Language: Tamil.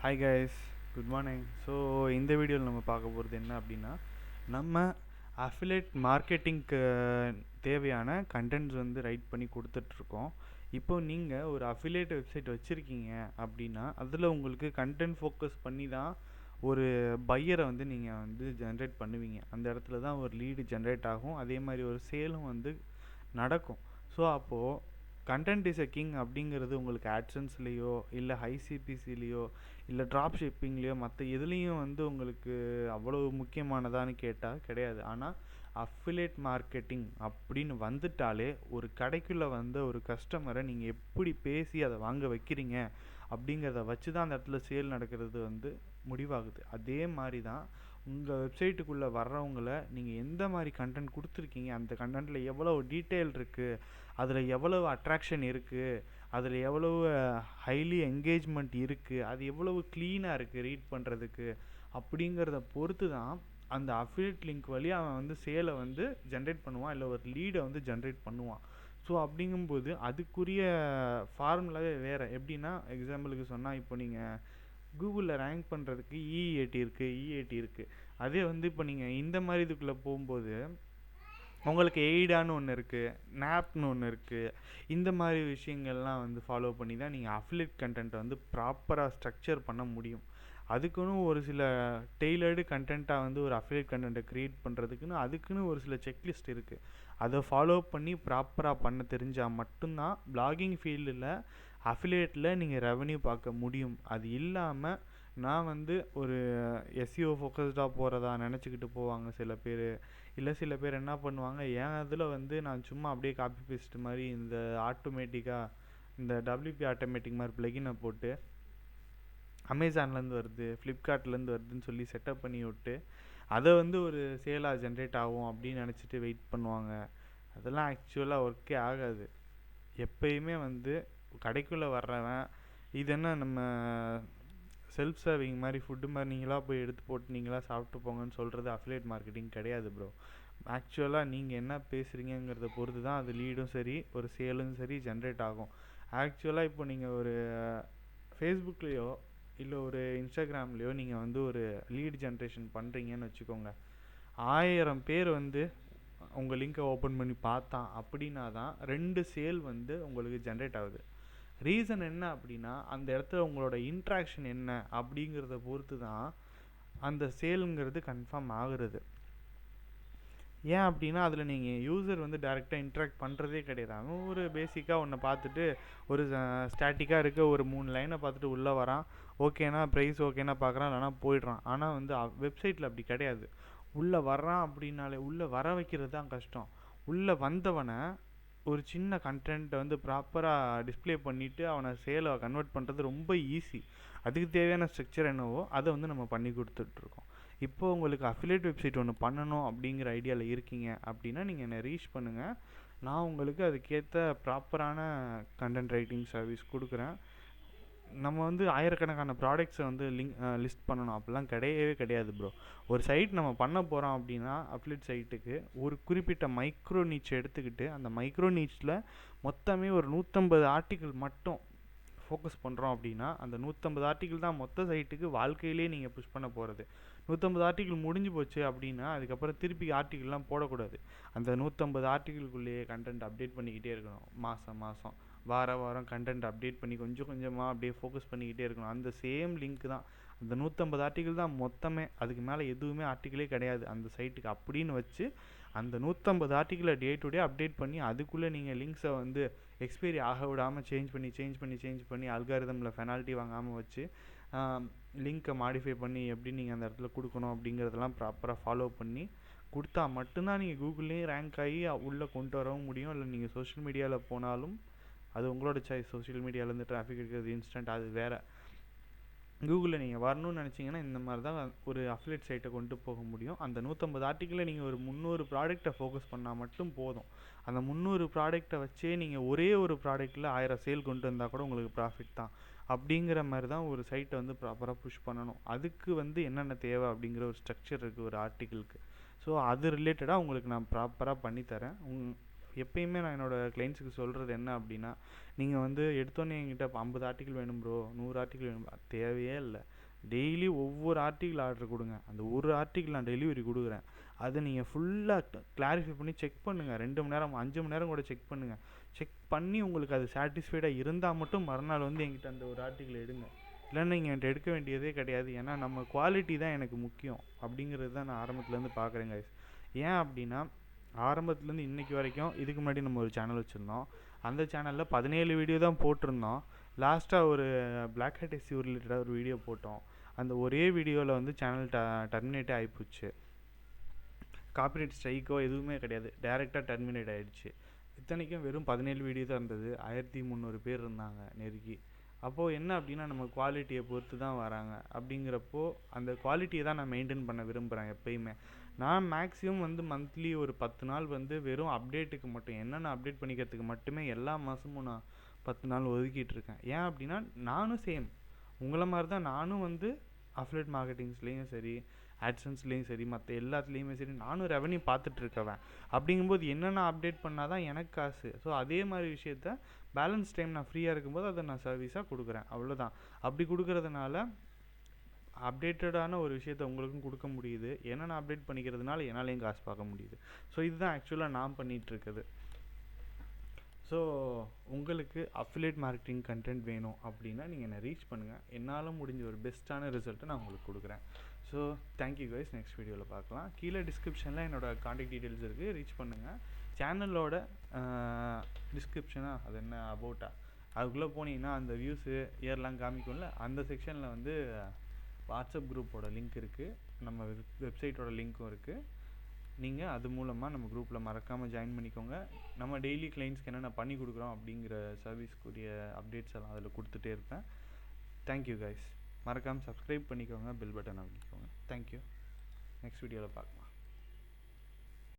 Hi guys, good morning. So இந்த வீடியோவில் நம்ம பார்க்க போகிறது என்ன அப்படின்னா, நம்ம அஃபிலேட் மார்க்கெட்டிங்க்கு தேவையான கண்டென்ட்ஸ் வந்து ரைட் பண்ணி கொடுத்துட்ருக்கோம். இப்போ நீங்கள் ஒரு அஃபிலேட் வெப்சைட் வச்சுருக்கீங்க அப்படின்னா, அதில் உங்களுக்கு கண்டென்ட் ஃபோக்கஸ் பண்ணி தான் ஒரு பையரை வந்து நீங்கள் வந்து ஜென்ரேட் பண்ணுவீங்க. அந்த இடத்துல தான் ஒரு லீடு ஜென்ரேட் ஆகும், அதே மாதிரி ஒரு சேலும் வந்து நடக்கும். ஸோ அப்போது கண்டென்ட் இஸ் எ கிங் அப்படிங்கிறது உங்களுக்கு ஆட்சன்ஸ்லேயோ இல்லை ஹைசிபிசிலேயோ இல்லை ட்ராப் ஷிப்பிங்லேயோ மற்ற எதுலேயும் வந்து உங்களுக்கு அவ்வளோ முக்கியமானதான்னு கேட்டால் கிடையாது. ஆனால் அஃபிலேட் மார்க்கெட்டிங் அப்படின்னு வந்துட்டாலே ஒரு கடைக்குள்ளே வந்த ஒரு கஸ்டமரை நீங்கள் எப்படி பேசி அதை வாங்க வைக்கிறீங்க அப்படிங்கிறத வச்சு தான் அந்த இடத்துல சேல் நடக்கிறது வந்து முடிவாகுது. அதே மாதிரி தான் உங்கள் வெப்சைட்டுக்குள்ளே வர்றவங்கள நீங்கள் எந்த மாதிரி கண்டென்ட் கொடுத்துருக்கீங்க, அந்த கண்டென்ட்டில் எவ்வளோ டீட்டெயில் இருக்குது, அதில் எவ்வளவு அட்ராக்ஷன் இருக்குது, அதில் எவ்வளவு ஹைலி என்கேஜ்மெண்ட் இருக்குது, அது எவ்வளவு க்ளீனாக இருக்குது ரீட் பண்ணுறதுக்கு அப்படிங்கிறத பொறுத்து தான் அந்த அஃபிலியேட் லிங்க் வழியாக அவன் வந்து சேலை வந்து ஜென்ரேட் பண்ணுவான், இல்லை ஒரு லீடை வந்து ஜென்ரேட் பண்ணுவான். ஸோ அப்படிங்கும்போது அதுக்குரிய ஃபார்முலாவே வேறு. எப்படின்னா, எக்ஸாம்பிளுக்கு சொன்னால், இப்போ நீங்கள் கூகுளில் ரேங்க் பண்ணுறதுக்கு இ80 இருக்குது. அதே வந்து இப்போ நீங்கள் இந்த மாதிரி இதுக்குள்ளே போகும்போது உங்களுக்கு எய்டான்னு ஒன்று இருக்குது, நாப்னு ஒன்று இருக்குது. இந்த மாதிரி விஷயங்கள்லாம் வந்து ஃபாலோ பண்ணி தான் நீங்கள் அஃபிலியேட் கண்டென்ட்டை வந்து ப்ராப்பராக ஸ்ட்ரக்சர் பண்ண முடியும். அதுக்குன்னு ஒரு சில டெய்லர்டு கண்டென்ட்டாக வந்து ஒரு அஃபிலியேட் கண்டென்ட்டை க்ரியேட் பண்ணுறதுக்குன்னு அதுக்குன்னு ஒரு சில செக்லிஸ்ட் இருக்குது. அதை ஃபாலோ பண்ணி ப்ராப்பராக பண்ண தெரிஞ்சால் மட்டும்தான் பிளாகிங் ஃபீல்டில் அஃபிலியேட்டில் நீங்கள் ரெவன்யூ பார்க்க முடியும். அது இல்லாமல் நான் வந்து ஒரு எஸ்இஓ ஃபோக்கஸ்டாக போகிறதா நினச்சிக்கிட்டு போவாங்க சில பேர். இல்லை சில பேர் என்ன பண்ணுவாங்க, ஏன் அதில் வந்து நான் சும்மா அப்படியே காப்பி பேஸ்ட் மாதிரி இந்த ஆட்டோமேட்டிக்காக இந்த டபிள்யூபி ஆட்டோமேட்டிக் மாதிரி ப்ளகினை போட்டு அமேசான்லேருந்து வருது, ஃப்ளிப்கார்ட்லேருந்து வருதுன்னு சொல்லி செட்டப் பண்ணி விட்டு அதை வந்து ஒரு சேலாக ஜென்ரேட் ஆகும் அப்படின்னு நினச்சிட்டு வெயிட் பண்ணுவாங்க. அதெல்லாம் ஆக்சுவலாக ஒர்க்கே ஆகாது. எப்பயுமே வந்து கடைக்குள்ளே வர்றவன் இது என்ன நம்ம செல்ஃப் சர்விங் மாதிரி ஃபுட்டு மாதிரி நீங்களாக போய் எடுத்து போட்டு நீங்களாக சாப்பிட்டு போங்கன்னு சொல்கிறது அஃபிலியேட் மார்க்கெட்டிங் கிடையாது ப்ரோ. ஆக்சுவலாக நீங்கள் என்ன பேசுகிறீங்கிறத பொறுத்து தான் அது லீடும் சரி ஒரு சேலும் சரி ஜென்ரேட் ஆகும். ஆக்சுவலாக இப்போ நீங்கள் ஒரு ஃபேஸ்புக்லேயோ இல்லை ஒரு இன்ஸ்டாகிராம்லேயோ நீங்கள் வந்து ஒரு லீட் ஜென்ரேஷன் பண்ணுறீங்கன்னு வச்சுக்கோங்க, 1000 பேர் வந்து உங்கள் லிங்கை ஓப்பன் பண்ணி பார்த்தான் அப்படின்னா தான் 2 சேல் வந்து உங்களுக்கு ஜென்ரேட் ஆகுது. ரீசன் என்ன அப்படின்னா, அந்த இடத்துல உங்களோட இன்ட்ராக்ஷன் என்ன அப்படிங்கிறத பொறுத்து தான் அந்த சேலுங்கிறது கன்ஃபார்ம் ஆகுறது. ஏன் அப்படின்னா, அதில் நீங்கள் யூசர் வந்து டைரெக்டாக இன்ட்ராக்ட் பண்ணுறதே கிடையாது. அவன் ஒரு பேசிக்காக ஒன்று பார்த்துட்டு ஒரு ஸ்டாட்டிக்காக இருக்க ஒரு 3 லைனை பார்த்துட்டு உள்ளே வரான், ஓகேனா ப்ரைஸ் ஓகேனா பார்க்குறான், இல்லைனா போயிடுறான். ஆனால் வந்து வெப்சைட்டில் அப்படி கிடையாது. உள்ளே வர்றான் அப்படின்னாலே உள்ளே வர வைக்கிறது தான் கஷ்டம். உள்ளே வந்தவனை ஒரு சின்ன கண்டென்ட்டை வந்து ப்ராப்பராக டிஸ்பிளே பண்ணிவிட்டு அவனை சேலை கன்வெர்ட் பண்ணுறது ரொம்ப ஈஸி. அதுக்கு தேவையான ஸ்ட்ரக்சர் என்னவோ அதை வந்து நம்ம பண்ணி கொடுத்துட்ருக்கோம். இப்போ உங்களுக்கு அஃபிலியேட் வெப்சைட் ஒன்று பண்ணணும் அப்படிங்கிற ஐடியாவில் இருக்கீங்க அப்படின்னா நீங்கள் என்னை ரீச் பண்ணுங்கள். நான் உங்களுக்கு அதுக்கேற்ற ப்ராப்பரான கண்டென்ட் ரைட்டிங் சர்வீஸ் கொடுக்குறேன். நம்ம வந்து ஆயிரக்கணக்கான ப்ராடக்ட்ஸை வந்து லிஸ்ட் பண்ணணும் அப்படிலாம் கிடையவே கிடையாது ப்ரோ. ஒரு சைட் நம்ம பண்ண போகிறோம் அப்படின்னா அஃபிலியேட் சைட்டுக்கு ஒரு குறிப்பிட்ட மைக்ரோ நீச் எடுத்துக்கிட்டு அந்த மைக்ரோ நீச்சில் மொத்தமே ஒரு 150 ஆர்டிக்கிள் மட்டும் ஃபோக்கஸ் பண்ணுறோம் அப்படின்னா அந்த 150 ஆர்டிக்கிள் தான் மொத்த சைட்டுக்கு வாழ்க்கையிலே நீங்கள் புஷ் பண்ண போகிறது. 150 ஆர்டிக்கிள் முடிஞ்சு போச்சு அப்படின்னா அதுக்கப்புறம் திருப்பி ஆர்டிக்கிள்லாம் போடக்கூடாது. அந்த 150 ஆர்டிக்கிள்குள்ளேயே கண்டென்ட் அப்டேட் பண்ணிக்கிட்டே இருக்கணும். மாதம் வாரம் கண்டென்ட் அப்டேட் பண்ணி கொஞ்சம் கொஞ்சமாக அப்படியே ஃபோக்கஸ் பண்ணிக்கிட்டே இருக்கணும். அந்த சேம் லிங்க் தான், அந்த 150 ஆர்டிக்கிள் தான் மொத்தமே, அதுக்கு மேலே எதுவுமே ஆர்டிக்கிளே கிடையாது அந்த சைட்டுக்கு அப்படின்னு வச்சு அந்த 150 ஆர்டிக்கிளை டே டு டே அப்டேட் பண்ணி அதுக்குள்ளே நீங்கள் லிங்க்ஸை வந்து எக்ஸ்பைரி ஆக விடாமல் சேஞ்ச் பண்ணி அல்காரிதமில் பெனால்ட்டி வாங்காமல் வச்சு லிங்க்கை மாடிஃபை பண்ணி எப்படி நீங்கள் அந்த இடத்துல கொடுக்கணும் அப்படிங்கிறதெல்லாம் ப்ராப்பராக ஃபாலோ பண்ணி கொடுத்தா மட்டும்தான் நீங்கள் கூகுள்லேயும் ரேங்க் ஆகி உள்ளே கொண்டு வரவும் முடியும். இல்லை நீங்கள் சோஷியல் மீடியாவில் போனாலும் அது உங்களோட சாய்ஸ். சோஷியல் மீடியாவிலேருந்து டிராஃபிக் இருக்கிறது இன்ஸ்டன்ட், அது வேறு. கூகுளில் நீங்கள் வரணும்னு நினச்சிங்கன்னா இந்த மாதிரி தான் ஒரு அஃபிலியேட் சைட்டை கொண்டு போக முடியும். அந்த 150 ஆர்டிக்கிளில் நீங்கள் ஒரு 300 ப்ராடக்டை ஃபோக்கஸ் பண்ணால் மட்டும் போதும். அந்த 300 ப்ராடக்டை வச்சே நீங்கள் ஒரே ஒரு ப்ராடக்ட்டில் 1000 சேல் கொண்டு வந்தால் கூட உங்களுக்கு ப்ராஃபிட் தான். அப்படிங்கிற மாதிரி தான் ஒரு சைட்டை வந்து ப்ராப்பராக புஷ் பண்ணணும். அதுக்கு வந்து என்னென்ன தேவை அப்படிங்கிற ஒரு ஸ்ட்ரக்சர் இருக்குது ஒரு ஆர்டிக்கிளுக்கு. ஸோ அது ரிலேட்டடாக உங்களுக்கு நான் ப்ராப்பராக பண்ணித்தரேன். எப்பயுமே நான் என்னோடய கிளைண்ட்ஸுக்கு சொல்கிறது என்ன அப்படின்னா, நீங்கள் வந்து எடுத்தோன்னே என்கிட்ட 50 ஆர்டிக்கிள் வேணும் ப்ரோ, 100 ஆர்டிக்கிள் வேணும், தேவையே இல்லை. டெய்லி ஒவ்வொரு ஆர்டிக்கிள் ஆர்டர் கொடுங்க. அந்த ஒரு ஆர்டிக்கிள் நான் டெலிவரி கொடுக்குறேன், அதை நீங்கள் ஃபுல்லாக கிளாரிஃபை பண்ணி செக் பண்ணுங்கள். 2 மணி நேரம் 5 மணி நேரம் கூட செக் பண்ணுங்கள். செக் பண்ணி உங்களுக்கு அது சாட்டிஸ்ஃபைடாக இருந்தால் மட்டும் மறுநாள் வந்து என்கிட்ட அந்த ஒரு ஆர்டிக்கிள் எடுங்க. இல்லைன்னா நீங்கள் என்கிட்ட எடுக்க வேண்டியதே கிடையாது. ஏன்னா நம்ம குவாலிட்டி தான் எனக்கு முக்கியம் அப்படிங்கிறது தான் நான் ஆரம்பத்துலேருந்து பார்க்குறேங்க. ஏன் அப்படின்னா, ஆரம்பத்துலேருந்து இன்றைக்கி வரைக்கும், இதுக்கு முன்னாடி நம்ம ஒரு சேனல் வச்சுருந்தோம். அந்த சேனலில் 17 வீடியோ தான் போட்டிருந்தோம். லாஸ்ட்டாக ஒரு பிளாக் ஹேட் இஷ்யூ ரிலேட்டடாக ஒரு வீடியோ போட்டோம். அந்த ஒரே வீடியோவில் வந்து சேனல் டர்மினேட்டே ஆகிப்போச்சு. காப்பிரைட் ஸ்ட்ரைக்கோ எதுவுமே கிடையாது, டைரெக்டாக டர்மினேட் ஆகிடுச்சு. இத்தனைக்கும் வெறும் 17 வீடியோ தான் இருந்தது. 1300 பேர் இருந்தாங்க நெருக்கி. அப்போது என்ன அப்படின்னா, நம்ம குவாலிட்டியை பொறுத்து தான் வராங்க. அப்படிங்கிறப்போ அந்த குவாலிட்டியை தான் நான் மெயின்டைன் பண்ண விரும்புகிறேன் எப்பயுமே. நான் மேக்ஸிமம் வந்து மந்த்லி ஒரு 10 நாள் வந்து வெறும் அப்டேட்டுக்கு மட்டும், என்னென்ன அப்டேட் பண்ணிக்கிறதுக்கு மட்டுமே எல்லா மாதமும் நான் 10 நாள் ஒதுக்கிட்டு இருக்கேன். ஏன் அப்படின்னா, நானும் சேம் உங்களை மாதிரி தான், நானும் வந்து அஃபிலியேட் மார்க்கெட்டிங்ஸ்லேயும் சரி, ஆட்சன்ஸ்லேயும் சரி, மற்ற எல்லாத்துலேயுமே சரி, நானும் ரெவன்யூ பார்த்துட்ருக்கவேன். அப்படிங்கும்போது என்னென்ன அப்டேட் பண்ணால் தான் எனக்கு காசு. ஸோ அதே மாதிரி விஷயத்த பேலன்ஸ் டைம் நான் ஃப்ரீயாக இருக்கும்போது அதை நான் சர்வீஸாக கொடுக்குறேன், அவ்வளோதான். அப்படி கொடுக்கறதுனால அப்டேட்டடான ஒரு விஷயத்த உங்களுக்கும் கொடுக்க முடியுது. என்னென்ன அப்டேட் பண்ணிக்கிறதுனால என்னாலையும் காசு பார்க்க முடியுது. ஸோ இதுதான் ஆக்சுவலாக நான் பண்ணிகிட்ருக்குது. ஸோ உங்களுக்கு அஃபிலியேட் மார்க்கெட்டிங் கண்டென்ட் வேணும் அப்படின்னா நீங்கள் என்னை ரீச் பண்ணுங்கள். என்னால் முடிஞ்ச ஒரு பெஸ்ட்டான ரிசல்ட்டை நான் உங்களுக்கு கொடுக்குறேன். So thank you guys. நெக்ஸ்ட் வீடியோவில் பார்க்கலாம். கீழே டிஸ்கிரிப்ஷனில் என்னோடய காண்டாக்ட் டீட்டெயில்ஸ் இருக்குது, ரீச் பண்ணுங்கள். சேனலோட டிஸ்கிரிப்ஷனாக அது என்ன அபவுட்டா, அதுக்குள்ளே போனீங்கன்னா அந்த வியூஸு இயர்லாம் காமிக்கும்ல, அந்த செக்ஷனில் வந்து வாட்ஸ்அப் குரூப்போட லிங்க் இருக்குது, நம்ம வெப்சைட்டோட லிங்க்கும் இருக்குது. நீங்கள் அது மூலமாக நம்ம குரூப்பில் மறக்காமல் ஜாயின் பண்ணிக்கோங்க. நம்ம டெய்லி கிளைண்ட்ஸ்க்கு என்னென்ன பண்ணி கொடுக்குறோம் அப்படிங்கிற சர்வீஸ்க்குரிய அப்டேட்ஸ் எல்லாம் அதில் கொடுத்துட்டே இருப்பேன். Thank you guys. மறக்காமல் சப்ஸ்கிரைப் பண்ணிக்கோங்க, பெல் பட்டன் அமைக்கிக்கோங்க. தேங்க்யூ. நெக்ஸ்ட் வீடியோவில் பார்க்கலாம்.